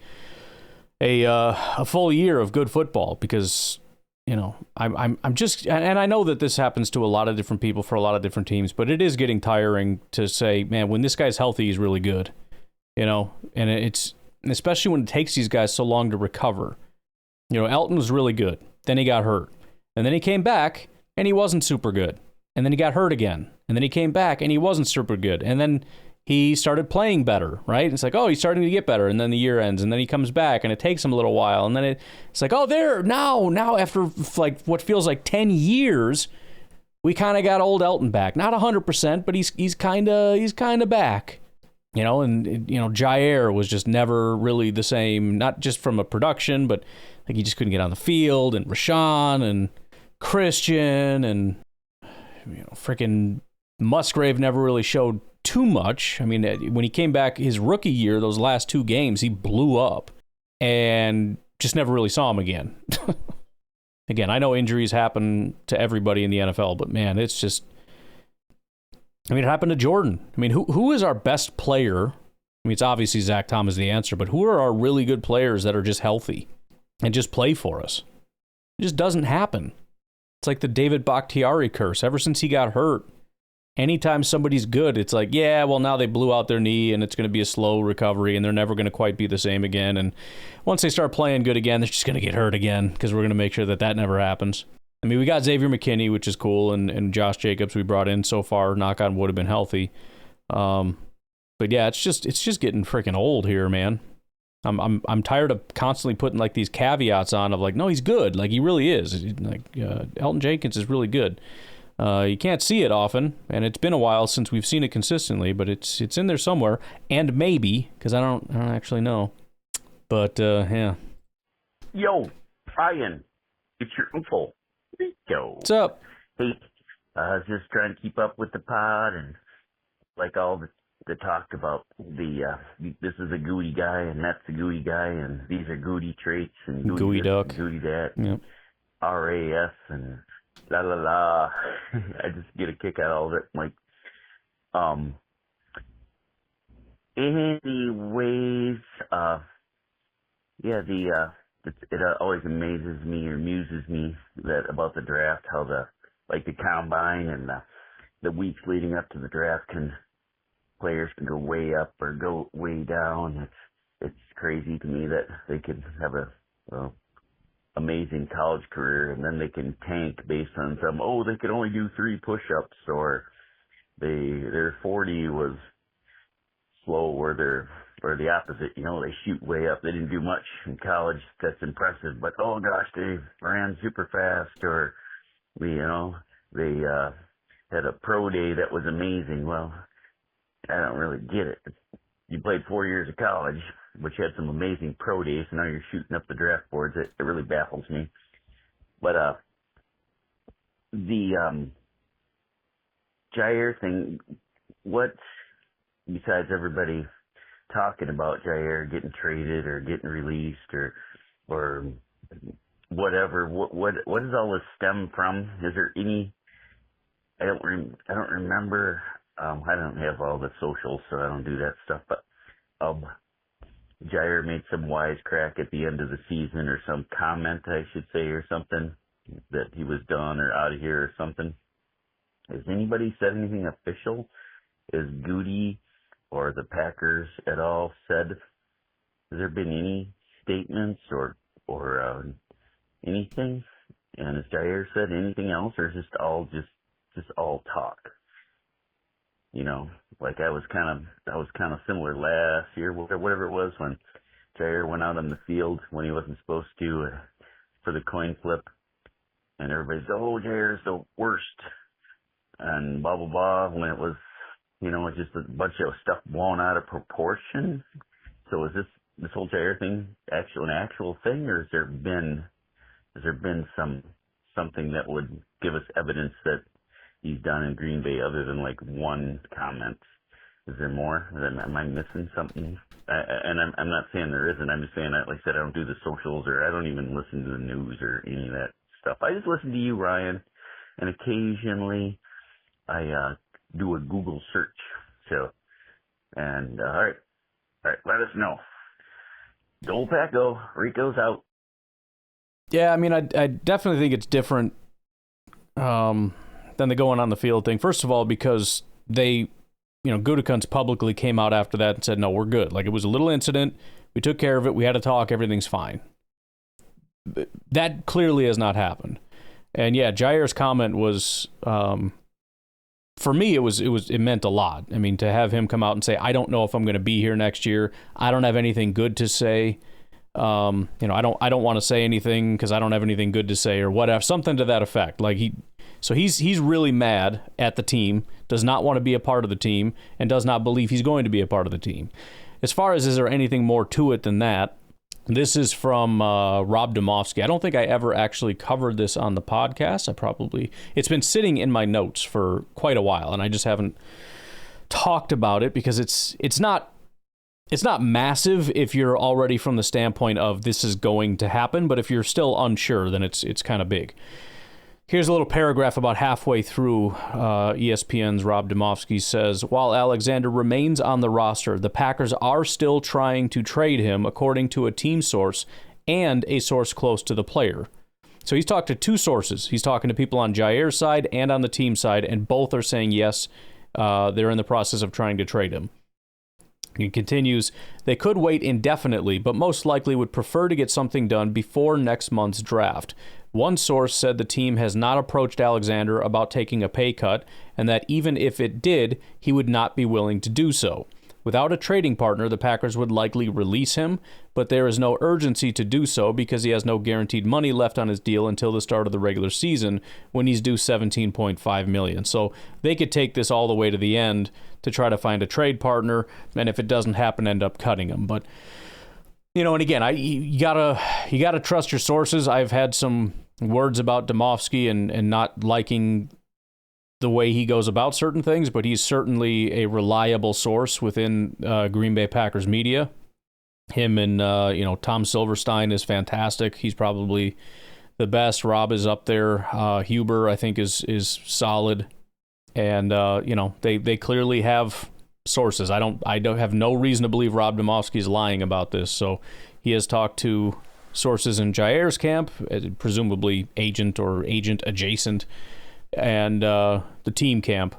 a full year of good football, because, I'm just, and I know that this happens to a lot of different people for a lot of different teams, but it is getting tiring to say, man, when this guy's healthy, he's really good, and it's, especially when it takes these guys so long to recover. Elton was really good. Then he got hurt. And then he came back, and he wasn't super good. And then he got hurt again. And then he came back, and he wasn't super good. And then he started playing better, right? It's like, oh, he's starting to get better. And then the year ends, and then he comes back, and it takes him a little while. And then it's like, oh, now after like what feels like 10 years, we kind of got old Elton back. Not 100%, but he's kind of back. You know, and Jaire was just never really the same, not just from a production, but like he just couldn't get on the field, and Rashawn and Christian and freaking Musgrave never really showed too much. I mean, when he came back his rookie year, those last 2 games, he blew up and just never really saw him again. Again, I know injuries happen to everybody in the NFL, but man, it's just, I mean, it happened to Jordan. I mean, who is our best player? I mean, it's obviously Zach Tom is the answer, but who are our really good players that are just healthy and just play for us? It just doesn't happen. It's like the David Bakhtiari curse. Ever since he got hurt, anytime somebody's good, it's like, yeah, well, now they blew out their knee and it's going to be a slow recovery and they're never going to quite be the same again. And once they start playing good again, they're just going to get hurt again because we're going to make sure that never happens. I mean, we got Xavier McKinney, which is cool, and Josh Jacobs we brought in so far, knock on wood, have been healthy. But yeah, it's just getting freaking old here, man. I'm tired of constantly putting like these caveats on of like, no, he's good, like he really is. Like Elton Jenkins is really good. You can't see it often, and it's been a while since we've seen it consistently, but it's in there somewhere, and maybe because I don't actually know. But yeah. Yo, Ryan, it's your uncle. Yo. What's up? Hey, I was just trying to keep up with the pod and like all the talk about this is a Goody guy and that's a Goody guy and these are Goody traits and Gooey duck, Goody that, yep. RAS and la la la. I just get a kick out of all of it. Like, anyways, yeah, it always amazes me or amuses me that about the draft, how the combine and the weeks leading up to the draft players can go way up or go way down. It's crazy to me that they can have a amazing college career and then they can tank based on they could only do 3 push-ups or their 40 was slow or the opposite, they shoot way up. They didn't do much in college. That's impressive, but oh gosh, they ran super fast or they had a pro day that was amazing. Well, I don't really get it. You played 4 years of college, but you had some amazing pro days, and now you're shooting up the draft boards. It really baffles me. But the Jaire thing, what, besides everybody talking about Jaire getting traded or getting released or whatever, what does all this stem from? Is there any? I don't remember. I don't have all the socials, so I don't do that stuff. But Jaire made some wisecrack at the end of the season, or some comment, I should say, or something that he was done or out of here or something. Has anybody said anything official? Is Goody or the Packers at all said? Has there been any statements or anything? And has Jaire said anything else, or is this all just all talk? Like I was kind of similar last year, whatever it was, when Jaire went out on the field when he wasn't supposed to for the coin flip, and everybody's, oh, Jaire's the worst, and blah blah blah. When it was, it's just a bunch of stuff blown out of proportion. So is this whole Jaire thing an actual thing, or has there been something that would give us evidence that he's done in Green Bay other than like one comment? Is there more? Am I missing something? And I'm not saying there isn't. I'm just saying, like I said, I don't do the socials, or I don't even listen to the news or any of that stuff. I just listen to you, Ryan, and occasionally I do a Google search. So, and all right, let us know. Go Pack, go. Rico's out. Yeah, I mean, I definitely think it's different than the going on the field thing. First of all, because they, Gutekunst publicly came out after that and said, no, we're good. Like, it was a little incident. We took care of it. We had a talk. Everything's fine. That clearly has not happened. And yeah, Jaire's comment was, for me, it meant a lot. I mean, to have him come out and say, I don't know if I'm going to be here next year. I don't have anything good to say. I don't want to say anything because I don't have anything good to say or whatever. Something to that effect. Like So he's really mad at the team, does not want to be a part of the team, and does not believe he's going to be a part of the team. As far as is there anything more to it than that, this is from Rob Domofsky. I don't think I ever actually covered this on the podcast. It's been sitting in my notes for quite a while, and I just haven't talked about it because it's not massive if you're already from the standpoint of this is going to happen, but if you're still unsure, then it's kind of big. Here's a little paragraph about halfway through. ESPN's Rob Domofsky says, while Alexander remains on the roster, the Packers are still trying to trade him, according to a team source and a source close to the player. So he's talked to two sources. He's talking to people on Jaire's side and on the team side, and both are saying yes, they're in the process of trying to trade him. He continues, they could wait indefinitely, but most likely would prefer to get something done before next month's draft. One source said the team has not approached Alexander about taking a pay cut, and that even if it did, he would not be willing to do so. Without a trading partner, the Packers would likely release him, but there is no urgency to do so because he has no guaranteed money left on his deal until the start of the regular season when he's due $17.5 million. So they could take this all the way to the end to try to find a trade partner, and if it doesn't happen, end up cutting him. But and again, you gotta trust your sources. I've had some words about Domofsky and not liking the way he goes about certain things, but he's certainly a reliable source within Green Bay Packers media. Him and Tom Silverstein is fantastic. He's probably the best. Rob is up there. Huber, I think, is solid, and they clearly have sources. I don't have no reason to believe Rob Domofsky is lying about this. So he has talked to sources in Jaire's camp, presumably agent or agent adjacent, and the team camp,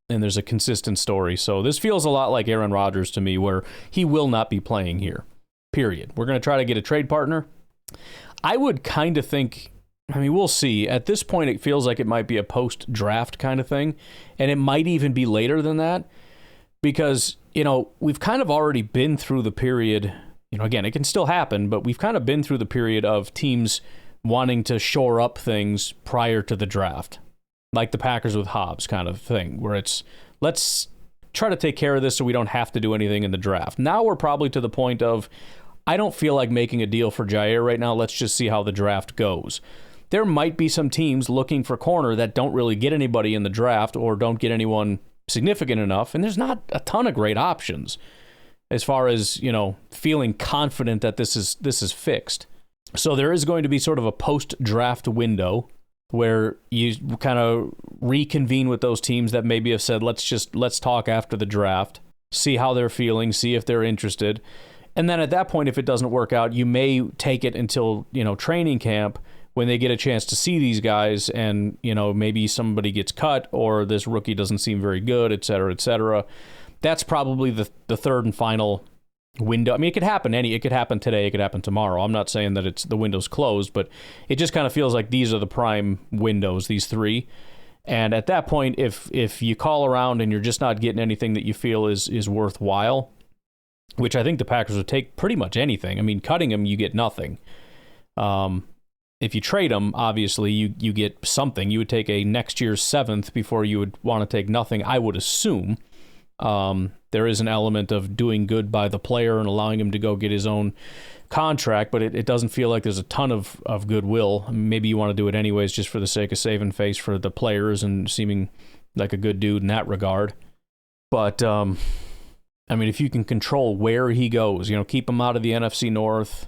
and there's a consistent story. So this feels a lot like Aaron Rodgers to me, where he will not be playing here, period. We're going to try to get a trade partner. I would kind of think, we'll see. At this point, it feels like it might be a post-draft kind of thing, and it might even be later than that, because, we've kind of already been through the period, again, it can still happen, but we've kind of been through the period of teams wanting to shore up things prior to the draft, like the Packers with Hobbs kind of thing, where it's, let's try to take care of this so we don't have to do anything in the draft. Now we're probably to the point of, I don't feel like making a deal for Jaire right now. Let's just see how the draft goes. There might be some teams looking for corner that don't really get anybody in the draft or don't get anyone significant enough, and there's not a ton of great options as far as, feeling confident that this is fixed. So there is going to be sort of a post-draft window where you kind of reconvene with those teams that maybe have said, let's talk after the draft, see how they're feeling, see if they're interested. And then at that point, if it doesn't work out, you may take it until, training camp when they get a chance to see these guys, and, maybe somebody gets cut or this rookie doesn't seem very good, et cetera, et cetera. That's probably the third and final window. It could happen it could happen today, it could happen tomorrow. I'm not saying that the window's closed, but it just kind of feels like these are the prime windows, these three. And at that point, if you call around and you're just not getting anything that you feel is worthwhile, which I think the Packers would take pretty much anything. Cutting him, you get nothing. If you trade him, obviously you get something. You would take a next year's 7th before you would want to take nothing, I would assume. There is an element of doing good by the player and allowing him to go get his own contract, but it doesn't feel like there's a ton of goodwill. Maybe you want to do it anyways just for the sake of saving face for the players and seeming like a good dude in that regard. But, if you can control where he goes, keep him out of the NFC North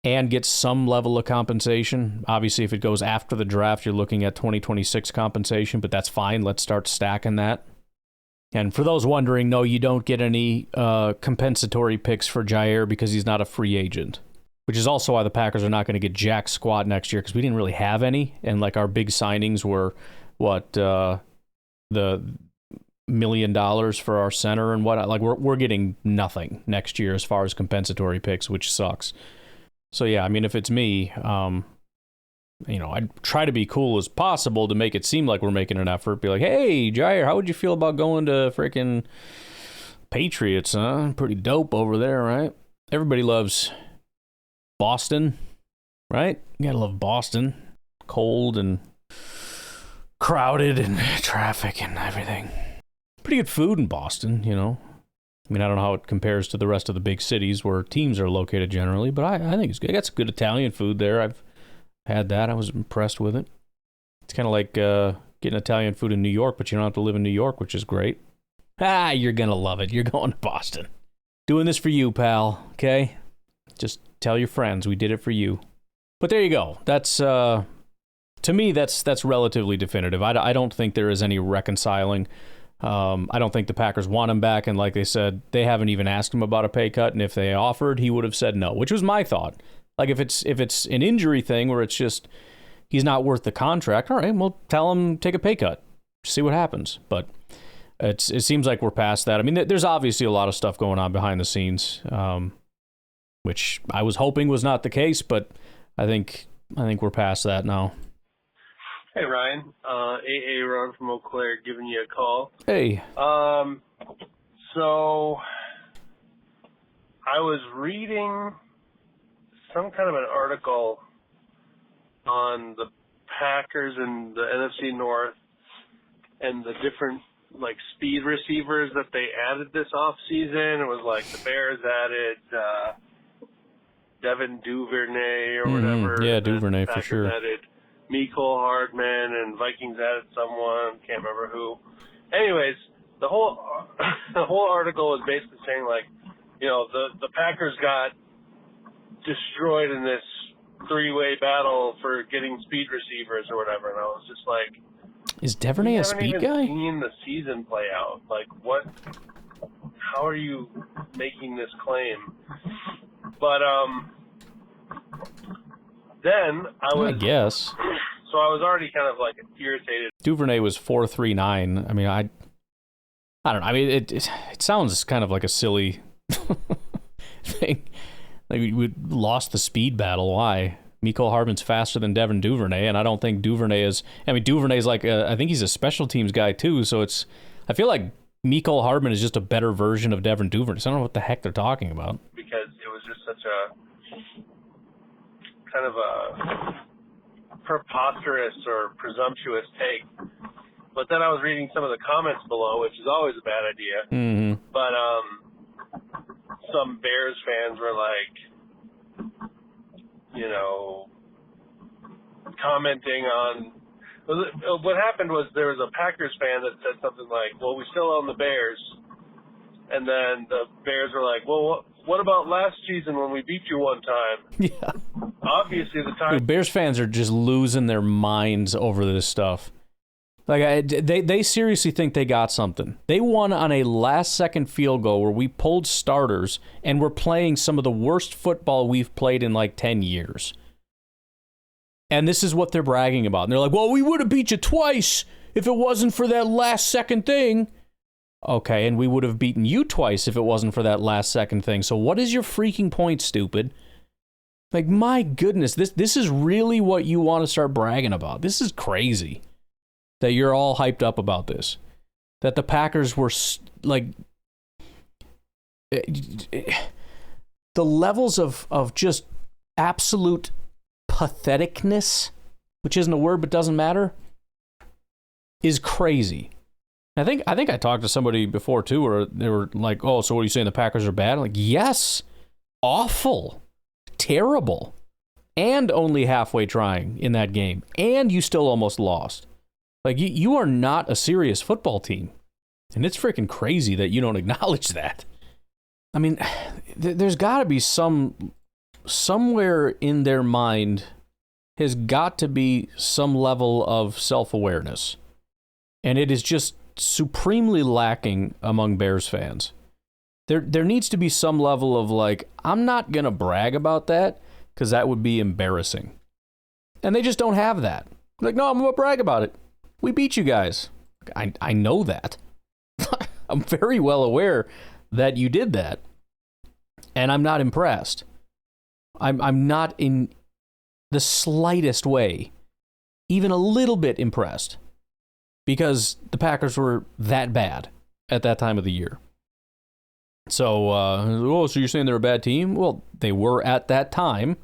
and get some level of compensation. Obviously, if it goes after the draft, you're looking at 2026 compensation, but that's fine. Let's start stacking that. And for those wondering, no, you don't get any compensatory picks for Jaire because he's not a free agent, which is also why the Packers are not going to get jack squat next year, because we didn't really have any. And our big signings were, the $1 million for our center and what. We're getting nothing next year as far as compensatory picks, which sucks. So yeah, if it's me, I'd try to be cool as possible to make it seem like we're making an effort. Be like, hey, Jaire, how would you feel about going to freaking Patriots, huh? Pretty dope over there, right? Everybody loves Boston, right? You gotta love Boston. Cold and crowded and traffic and everything. Pretty good food in Boston, you know. I mean, I don't know how it compares to the rest of the big cities where teams are located generally, but I think it's good. I got some good Italian food there. I've had that. I was impressed with it. It's kind of like getting Italian food in New York, but you don't have to live in New York, which is great. You're going to love it. You're going to Boston. Doing this for you, pal, okay? Just tell your friends we did it for you. But there you go. That's, to me, that's relatively definitive. I don't think there is any reconciling. I don't think the Packers want him back, and like they said, they haven't even asked him about a pay cut, and if they offered, he would have said no, which was my thought. Like, if it's an injury thing where it's just he's not worth the contract, all right, well, tell him take a pay cut. See what happens. But it seems like we're past that. I mean, there's obviously a lot of stuff going on behind the scenes, which I was hoping was not the case, but I think we're past that now. Hey, Ryan. AA Ron from Eau Claire giving you a call. Hey. So I was reading some kind of an article on the Packers and the NFC North and the different, like, speed receivers that they added this offseason. It was like the Bears added Devin Duvernay or whatever. Yeah, Duvernay for sure. Added Mecole Hardman, and Vikings added someone, can't remember who. Anyways, the whole article was basically saying, like, you know, the Packers got destroyed in this three-way battle for getting speed receivers or whatever, and I was just like, is Duvernay a speed guy? I haven't even seen the season play out. Like, what? How are you making this claim? But then I guess. So I was already kind of like irritated. Duvernay was 4.39. I mean, I don't know. I mean, it sounds kind of like a silly thing. Like, we lost the speed battle. Why? Mecole Hardman's faster than Devin Duvernay, and I don't think Duvernay is. I mean, Duvernay's like I think he's a special teams guy too. So I feel like Mecole Hardman is just a better version of Devin Duvernay. So I don't know what the heck they're talking about. Because it was just such a kind of a preposterous or presumptuous take. But then I was reading some of the comments below, which is always a bad idea. Mm-hmm. But some Bears fans were like, you know, commenting on what happened was there was a Packers fan that said something like, well, we still own the Bears. And then the Bears were like, well, what about last season when we beat you one time? Yeah. Obviously, the time. Dude, Bears fans are just losing their minds over this stuff. Like, they seriously think they got something. They won on a last-second field goal where we pulled starters, and we're playing some of the worst football we've played in like 10 years. And this is what they're bragging about. And they're like, well, we would have beat you twice if it wasn't for that last-second thing. Okay, and we would have beaten you twice if it wasn't for that last-second thing. So what is your freaking point, stupid? Like, my goodness, this is really what you want to start bragging about. This is crazy that you're all hyped up about this. That the Packers were, like, the levels of just absolute patheticness, which isn't a word but doesn't matter, is crazy. I think I talked to somebody before too, where they were like, "Oh, so what are you saying? The Packers are bad?" I'm like, yes, awful, terrible, and only halfway trying in that game, and you still almost lost. Like, you are not a serious football team, and it's freaking crazy that you don't acknowledge that. I mean, there's got to be somewhere in their mind has got to be some level of self-awareness, and it is just supremely lacking among Bears fans. There needs to be some level of, like, I'm not going to brag about that because that would be embarrassing. And they just don't have that. Like, no, I'm going to brag about it. We beat you guys. I know that. I'm very well aware that you did that. And I'm not impressed. I'm not in the slightest way, even a little bit impressed. Because the Packers were that bad at that time of the year. So, so you're saying they're a bad team? Well, they were at that time,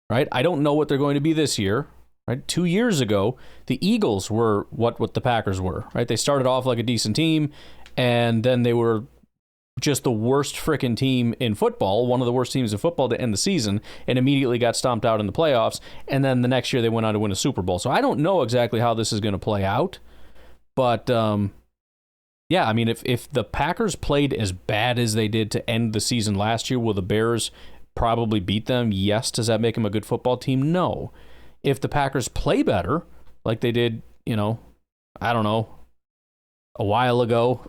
right? I don't know what they're going to be this year. right? 2 years ago, the Eagles were what the Packers were, right? They started off like a decent team, and then they were just the worst frickin' team in football, one of the worst teams in football to end the season, and immediately got stomped out in the playoffs, and then the next year they went on to win a Super Bowl. So I don't know exactly how this is going to play out, but yeah, I mean, if the Packers played as bad as they did to end the season last year, will the Bears probably beat them? Yes. Does that make them a good football team? No. If the Packers play better, like they did, I don't know, a while ago,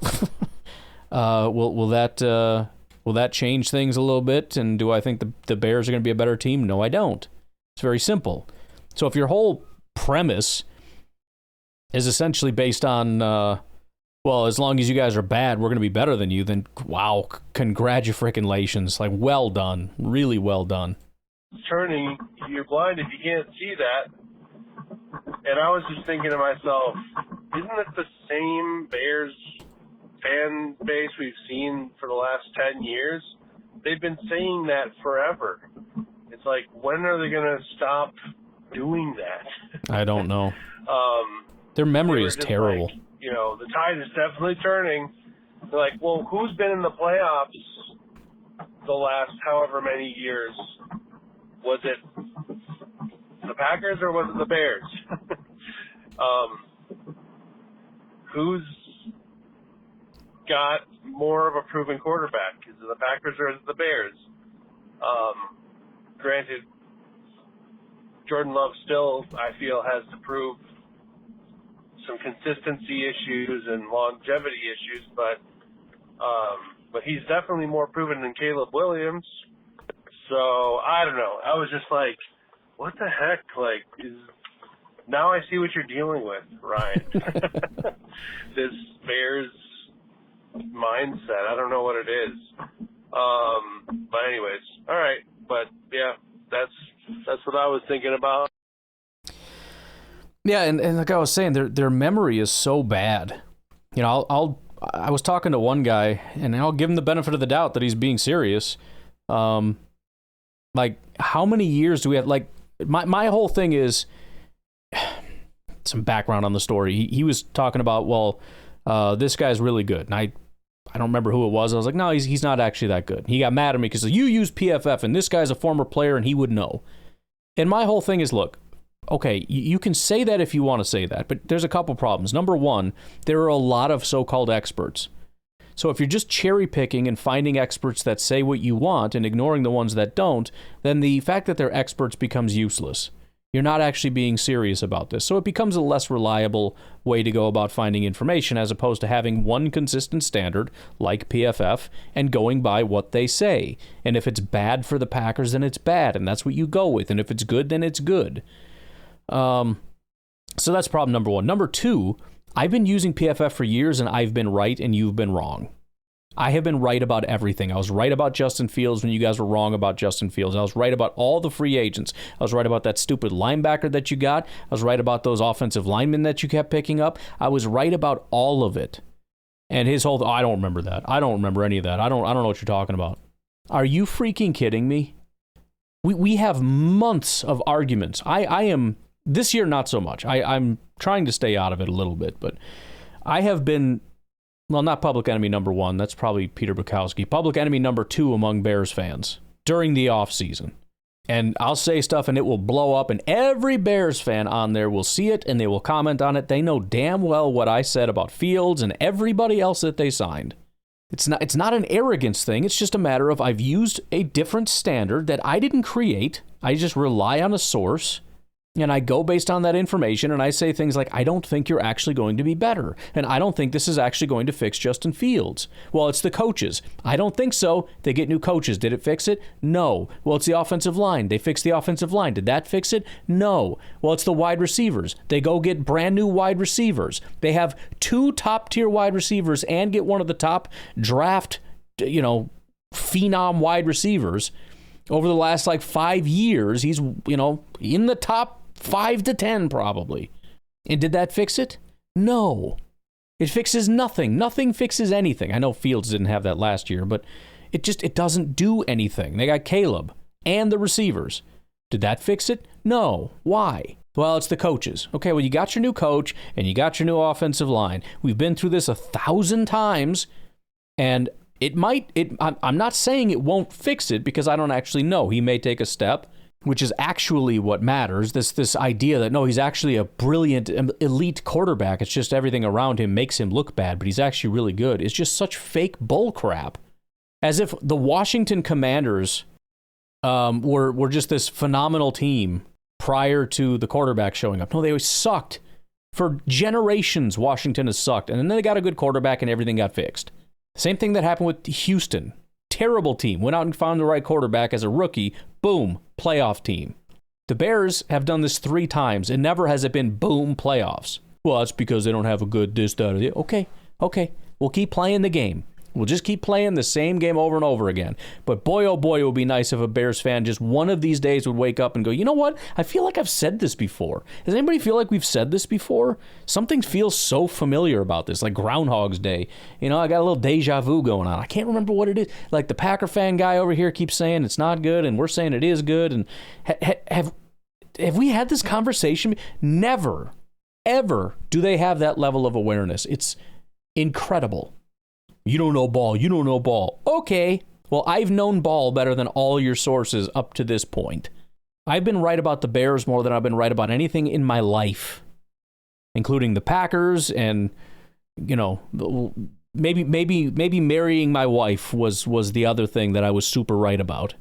will that change things a little bit? And do I think the Bears are going to be a better team? No, I don't. It's very simple. So if your whole premise is essentially based on, well, as long as you guys are bad, we're going to be better than you, then wow, congratulations. Like, well done. Really well done. Turning, you're blind if you can't see that. And I was just thinking to myself, isn't it the same Bears fan base we've seen for the last 10 years? They've been saying that forever. It's like, when are they going to stop doing that? I don't know. Their memory is terrible. Like, the tide is definitely turning. They're like, well, who's been in the playoffs the last however many years? Was it the Packers or was it the Bears? Who's got more of a proven quarterback? Is it the Packers or is it the Bears? Granted, Jordan Love still, I feel, has to prove some consistency issues and longevity issues, but he's definitely more proven than Caleb Williams. So I don't know. I was just like, what the heck? Like, now I see what you're dealing with, Ryan. This Bears mindset. I don't know what it is. But anyways, all right. But yeah, that's what I was thinking about. Yeah, and like I was saying, their memory is so bad. I was talking to one guy, and I'll give him the benefit of the doubt that he's being serious. Like, how many years do we have? Like, my whole thing is some background on the story. He was talking about, well, this guy's really good, and I don't remember who it was. I was like, no, he's not actually that good. He got mad at me because you use PFF, and this guy's a former player, and he would know. And my whole thing is, look, okay, you can say that if you want to say that, but there's a couple problems. Number one, there are a lot of so-called experts. So if you're just cherry picking and finding experts that say what you want and ignoring the ones that don't, then the fact that they're experts becomes useless. You're not actually being serious about this. So it becomes a less reliable way to go about finding information as opposed to having one consistent standard like PFF and going by what they say. And if it's bad for the Packers, then it's bad, and that's what you go with. And if it's good, then it's good. So that's problem number one. Number two, I've been using PFF for years, and I've been right, and you've been wrong. I have been right about everything. I was right about Justin Fields when you guys were wrong about Justin Fields. I was right about all the free agents. I was right about that stupid linebacker that you got. I was right about those offensive linemen that you kept picking up. I was right about all of it. And his whole, I don't remember that. I don't remember any of that. I don't know what you're talking about. Are you freaking kidding me? We have months of arguments. I am, this year not so much. I'm trying to stay out of it a little bit, but I have been, well, not public enemy number one. That's probably Peter Bukowski. Public enemy number two among Bears fans during the offseason. And I'll say stuff and it will blow up, and every Bears fan on there will see it and they will comment on it. They know damn well what I said about Fields and everybody else that they signed. It's not an arrogance thing. It's just a matter of I've used a different standard that I didn't create. I just rely on a source. And I go based on that information, and I say things like, I don't think you're actually going to be better. And I don't think this is actually going to fix Justin Fields. Well, it's the coaches. I don't think so. They get new coaches. Did it fix it? No. Well, it's the offensive line. They fixed the offensive line. Did that fix it? No. Well, it's the wide receivers. They go get brand new wide receivers. They have 2 top-tier wide receivers and get one of the top draft, phenom wide receivers. Over the last 5 years, he's, in the top 5 to 10 probably. And did that fix it? No. It fixes nothing. Nothing fixes anything. I know Fields didn't have that last year, but it doesn't do anything. They got Caleb and the receivers. Did that fix it? No. Why? Well, it's the coaches. Okay, well, you got your new coach and you got your new offensive line. We've been through this 1,000 times, and I'm not saying it won't fix it because I don't actually know. He may take a step, which is actually what matters. This idea that, no, he's actually a brilliant, elite quarterback. It's just everything around him makes him look bad, but he's actually really good. It's just such fake bull crap. As if the Washington Commanders were just this phenomenal team prior to the quarterback showing up. No, they always sucked. For generations, Washington has sucked. And then they got a good quarterback and everything got fixed. Same thing that happened with Houston. Terrible team. Went out and found the right quarterback as a rookie. Boom, playoff team. The Bears have done this 3 times, and never has it been boom, playoffs. Well, that's because they don't have a good this, that, or the... Okay. We'll keep playing the game. We'll just keep playing the same game over and over again. But boy, oh boy, it would be nice if a Bears fan just one of these days would wake up and go, you know what? I feel like I've said this before. Does anybody feel like we've said this before? Something feels so familiar about this, like Groundhog's Day. You know, I got a little deja vu going on. I can't remember what it is. Like the Packer fan guy over here keeps saying it's not good, and we're saying it is good. And have we had this conversation? Never, ever do they have that level of awareness. It's incredible. You don't know ball. You don't know ball. Okay. Well, I've known ball better than all your sources up to this point. I've been right about the Bears more than I've been right about anything in my life, including the Packers and, you know, maybe marrying my wife was the other thing that I was super right about.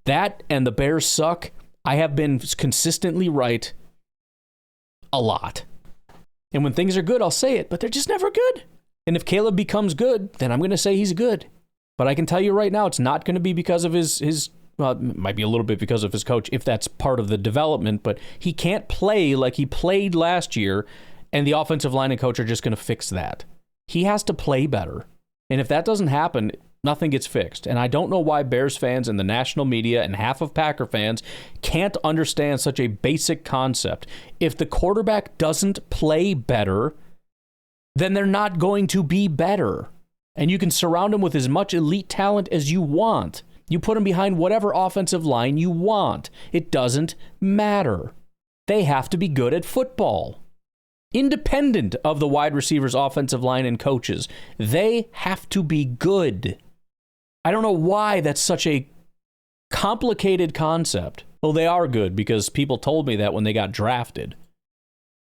That and the Bears suck. I have been consistently right a lot. And when things are good, I'll say it, but they're just never good. And if Caleb becomes good, then I'm going to say he's good. But I can tell you right now, it's not going to be because of his well, it might be a little bit because of his coach, if that's part of the development, but he can't play like he played last year, and the offensive line and coach are just going to fix that. He has to play better. And if that doesn't happen, nothing gets fixed. And I don't know why Bears fans and the national media and half of Packer fans can't understand such a basic concept. If the quarterback doesn't play better, then they're not going to be better. And you can surround them with as much elite talent as you want. You put them behind whatever offensive line you want. It doesn't matter. They have to be good at football. Independent of the wide receivers, offensive line, and coaches, they have to be good. I don't know why that's such a complicated concept. Well, they are good because people told me that when they got drafted.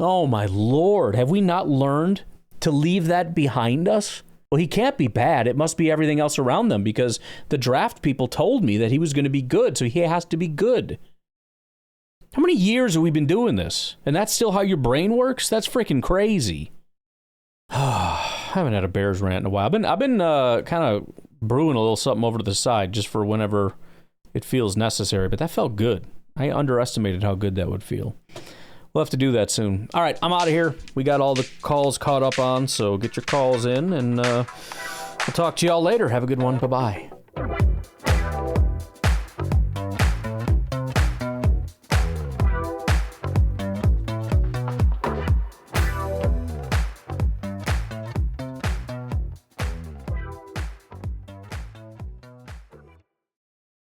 Oh my Lord, have we not learned to leave that behind us? Well, he can't be bad. It must be everything else around them because the draft people told me that he was going to be good, so he has to be good. How many years have we been doing this? And that's still how your brain works? That's freaking crazy. I haven't had a Bears rant in a while. I've been kind of brewing a little something over to the side just for whenever it feels necessary, but that felt good. I underestimated how good that would feel. We'll have to do that soon. All right, I'm out of here. We got all the calls caught up on, so get your calls in, and we'll talk to y'all later. Have a good one. Bye-bye.